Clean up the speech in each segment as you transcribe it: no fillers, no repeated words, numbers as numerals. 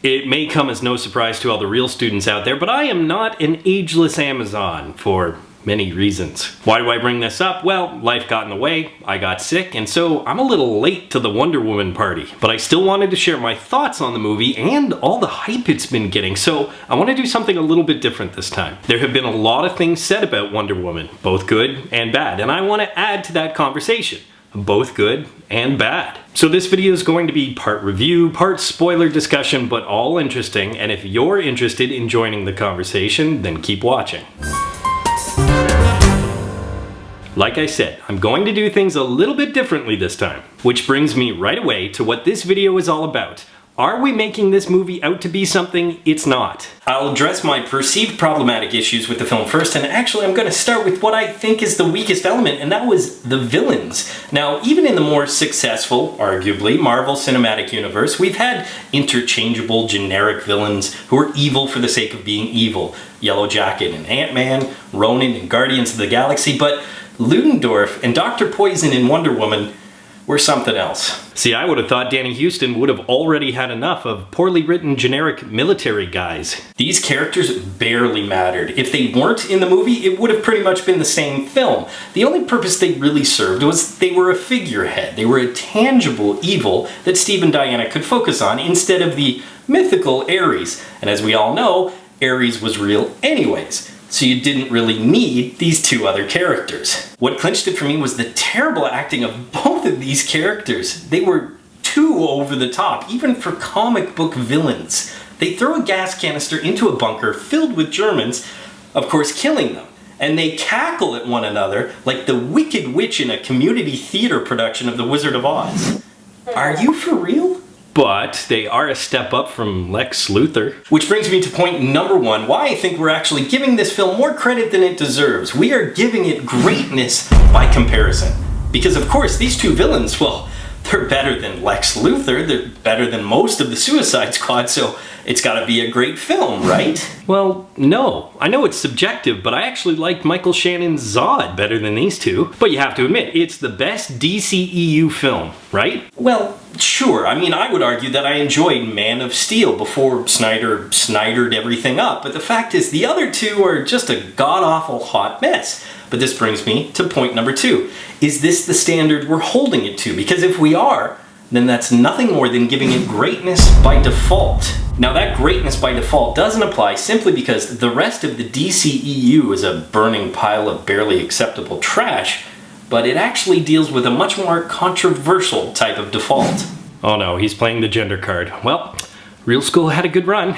It may come as no surprise to all the real students out there, but I am not an ageless Amazon for many reasons. Why do I bring this up? Well, life got in the way, I got sick, and so I'm a little late to the Wonder Woman party. But I still wanted to share my thoughts on the movie and all the hype it's been getting, so I want to do something a little bit different this time. There have been a lot of things said about Wonder Woman, both good and bad, and I want to add to that conversation. Both good and bad. So this video is going to be part review, part spoiler discussion, but all interesting, and if you're interested in joining the conversation, then keep watching. Like I said, I'm going to do things a little bit differently this time, which brings me right away to what this video is all about. Are we making this movie out to be something it's not? I'll address my perceived problematic issues with the film first, and actually I'm going to start with what I think is the weakest element, and that was the villains. Now, even in the more successful, arguably, Marvel Cinematic Universe, we've had interchangeable, generic villains who are evil for the sake of being evil. Yellow Jacket and Ant-Man, Ronan and Guardians of the Galaxy, but Ludendorff and Dr. Poison in Wonder Woman were something else. See, I would have thought Danny Huston would have already had enough of poorly written generic military guys. These characters barely mattered. If they weren't in the movie, it would have pretty much been the same film. The only purpose they really served was they were a figurehead. They were a tangible evil that Steve and Diana could focus on instead of the mythical Ares. And as we all know, Ares was real anyways. So you didn't really need these two other characters. What clinched it for me was the terrible acting of both of these characters. They were too over the top, even for comic book villains. They throw a gas canister into a bunker filled with Germans, of course killing them. And they cackle at one another like the Wicked Witch in a community theater production of The Wizard of Oz. Are you for real? But they are a step up from Lex Luthor. Which brings me to point number one, why I think we're actually giving this film more credit than it deserves. We are giving it greatness by comparison. Because of course, these two villains, well, they're better than Lex Luthor, they're better than most of the Suicide Squad, so it's gotta be a great film, right? Well, no. I know it's subjective, but I actually liked Michael Shannon's Zod better than these two. But you have to admit, it's the best DCEU film, right? Well, sure. I mean, I would argue that I enjoyed Man of Steel before Snyder snydered everything up, but the fact is the other two are just a god-awful hot mess. But this brings me to point number two. Is this the standard we're holding it to? Because if we are, then that's nothing more than giving it greatness by default. Now that greatness by default doesn't apply simply because the rest of the DCEU is a burning pile of barely acceptable trash, but it actually deals with a much more controversial type of default. Oh no, he's playing the gender card. Well, Real School had a good run.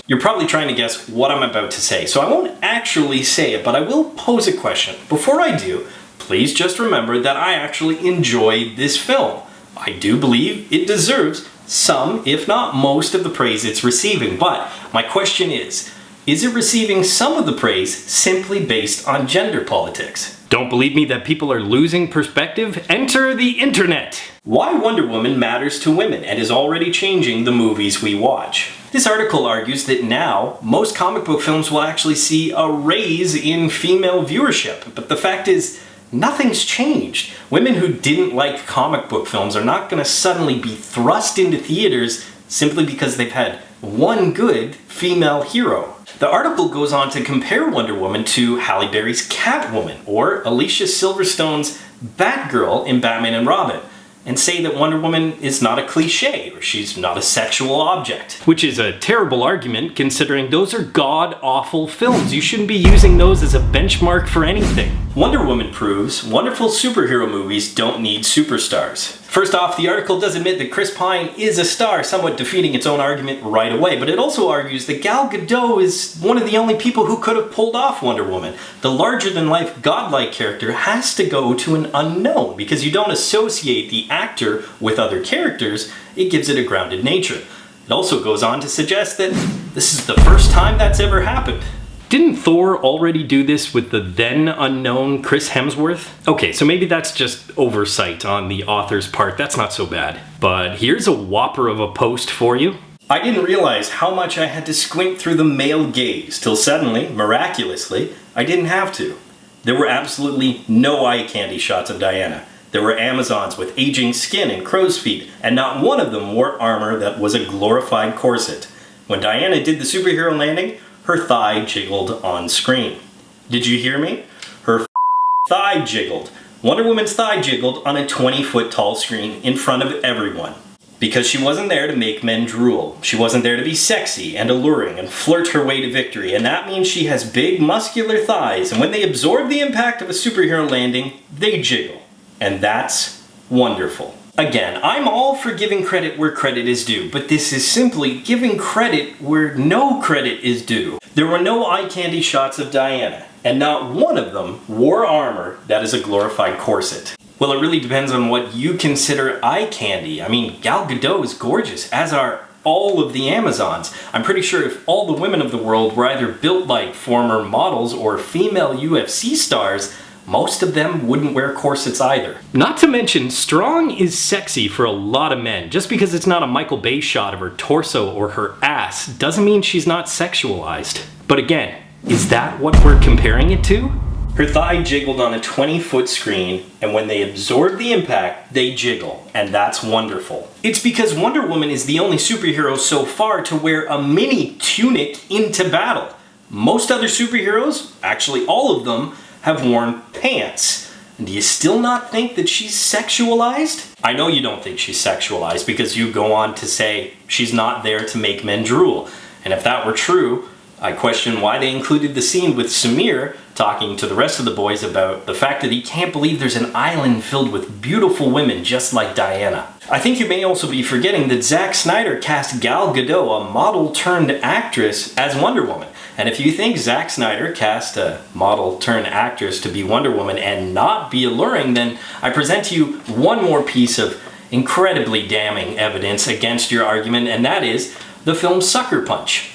You're probably trying to guess what I'm about to say, so I won't actually say it, but I will pose a question. Before I do, please just remember that I actually enjoyed this film. I do believe it deserves some, if not most, of the praise it's receiving, but my question is it receiving some of the praise simply based on gender politics? Don't believe me that people are losing perspective? Enter the internet! Why Wonder Woman matters to women and is already changing the movies we watch. This article argues that now, most comic book films will actually see a raise in female viewership, but the fact is, nothing's changed. Women who didn't like comic book films are not going to suddenly be thrust into theaters simply because they've had one good female hero. The article goes on to compare Wonder Woman to Halle Berry's Catwoman or Alicia Silverstone's Batgirl in Batman and Robin, and say that Wonder Woman is not a cliché, or she's not a sexual object. Which is a terrible argument, considering those are god-awful films. You shouldn't be using those as a benchmark for anything. Wonder Woman proves wonderful superhero movies don't need superstars. First off, the article does admit that Chris Pine is a star, somewhat defeating its own argument right away, but it also argues that Gal Gadot is one of the only people who could have pulled off Wonder Woman. The larger-than-life godlike character has to go to an unknown, because you don't associate the actor with other characters, it gives it a grounded nature. It also goes on to suggest that this is the first time that's ever happened. Didn't Thor already do this with the then unknown Chris Hemsworth? Okay, so maybe that's just oversight on the author's part, that's not so bad. But here's a whopper of a post for you. I didn't realize how much I had to squint through the male gaze, till suddenly, miraculously, I didn't have to. There were absolutely no eye candy shots of Diana. There were Amazons with aging skin and crow's feet, and not one of them wore armor that was a glorified corset. When Diana did the superhero landing, her thigh jiggled on screen. Did you hear me? Her thigh jiggled. Wonder Woman's thigh jiggled on a 20-foot tall screen in front of everyone. Because she wasn't there to make men drool. She wasn't there to be sexy and alluring and flirt her way to victory, and that means she has big muscular thighs, and when they absorb the impact of a superhero landing, they jiggle. And that's wonderful. Again, I'm all for giving credit where credit is due, but this is simply giving credit where no credit is due. There were no eye candy shots of Diana, and not one of them wore armor that is a glorified corset. Well, it really depends on what you consider eye candy. I mean, Gal Gadot is gorgeous, as are all of the Amazons. I'm pretty sure if all the women of the world were either built like former models or female UFC stars, most of them wouldn't wear corsets either. Not to mention, strong is sexy for a lot of men. Just because it's not a Michael Bay shot of her torso or her ass doesn't mean she's not sexualized. But again, is that what we're comparing it to? Her thigh jiggled on a 20-foot screen, and when they absorb the impact, they jiggle, and that's wonderful. It's because Wonder Woman is the only superhero so far to wear a mini tunic into battle. Most other superheroes, actually all of them, have worn pants. And do you still not think that she's sexualized? I know you don't think she's sexualized because you go on to say she's not there to make men drool. And if that were true, I question why they included the scene with Samir talking to the rest of the boys about the fact that he can't believe there's an island filled with beautiful women just like Diana. I think you may also be forgetting that Zack Snyder cast Gal Gadot, a model turned actress, as Wonder Woman. And if you think Zack Snyder cast a model turned actress to be Wonder Woman and not be alluring, then I present to you one more piece of incredibly damning evidence against your argument, and that is the film Sucker Punch.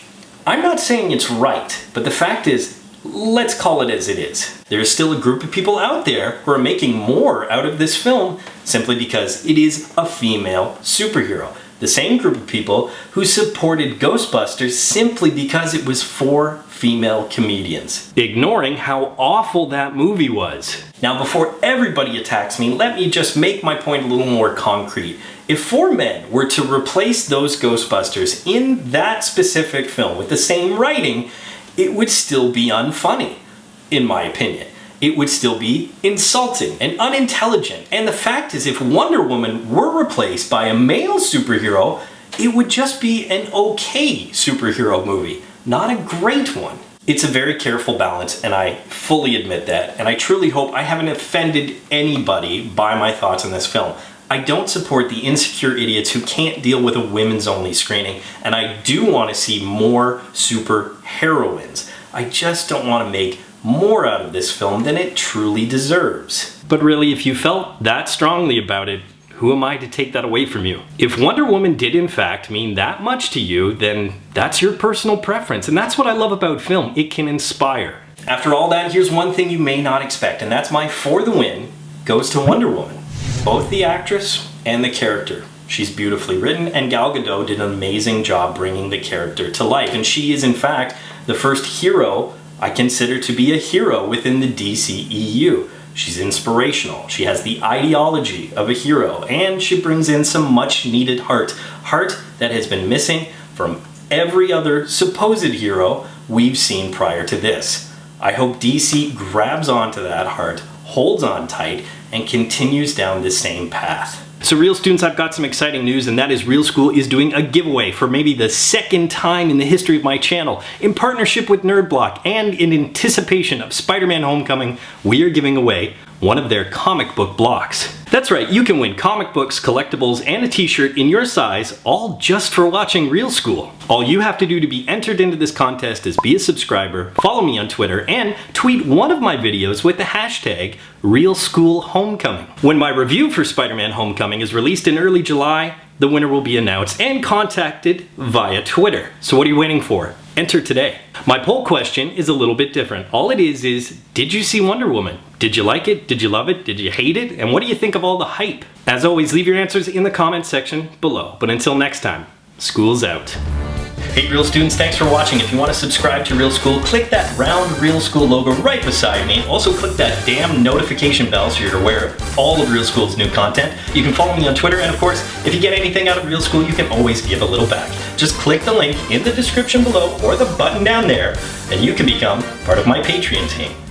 I'm not saying it's right, but the fact is, let's call it as it is. There is still a group of people out there who are making more out of this film simply because it is a female superhero. The same group of people who supported Ghostbusters simply because it was for female comedians, ignoring how awful that movie was. Now, before everybody attacks me, let me just make my point a little more concrete. If 4 men were to replace those Ghostbusters in that specific film with the same writing, it would still be unfunny, in my opinion. It would still be insulting and unintelligent. And the fact is, if Wonder Woman were replaced by a male superhero, it would just be an okay superhero movie, not a great one. It's a very careful balance, and I fully admit that. And I truly hope I haven't offended anybody by my thoughts on this film. I don't support the insecure idiots who can't deal with a women's only screening, and I do want to see more super heroines. I just don't want to make more out of this film than it truly deserves. But really, if you felt that strongly about it, who am I to take that away from you? If Wonder Woman did in fact mean that much to you, then that's your personal preference, and that's what I love about film. It can inspire. After all that, here's one thing you may not expect, and that's my For the Win goes to Wonder Woman. Both the actress and the character. She's beautifully written, and Gal Gadot did an amazing job bringing the character to life. And she is, in fact, the first hero I consider to be a hero within the DCEU. She's inspirational. She has the ideology of a hero, and she brings in some much-needed heart. Heart that has been missing from every other supposed hero we've seen prior to this. I hope DC grabs onto that heart, holds on tight, and continues down this same path. So Real students, I've got some exciting news, and that is Real School is doing a giveaway for maybe the second time in the history of my channel. In partnership with NerdBlock and in anticipation of Spider-Man Homecoming, we are giving away one of their comic book blocks. That's right, you can win comic books, collectibles, and a t-shirt in your size, all just for watching Real School. All you have to do to be entered into this contest is be a subscriber, follow me on Twitter, and tweet one of my videos with the hashtag RealSchoolHomecoming. When my review for Spider-Man Homecoming is released in early July, the winner will be announced and contacted via Twitter. So what are you waiting for? Enter today. My poll question is a little bit different. All it is, did you see Wonder Woman? Did you like it? Did you love it? Did you hate it? And what do you think of all the hype? As always, leave your answers in the comments section below. But until next time, school's out. Hey Real students, thanks for watching. If you want to subscribe to Real School, click that round Real School logo right beside me. Also click that damn notification bell so you're aware of all of Real School's new content. You can follow me on Twitter, and of course, if you get anything out of Real School, you can always give a little back. Just click the link in the description below or the button down there, and you can become part of my Patreon team.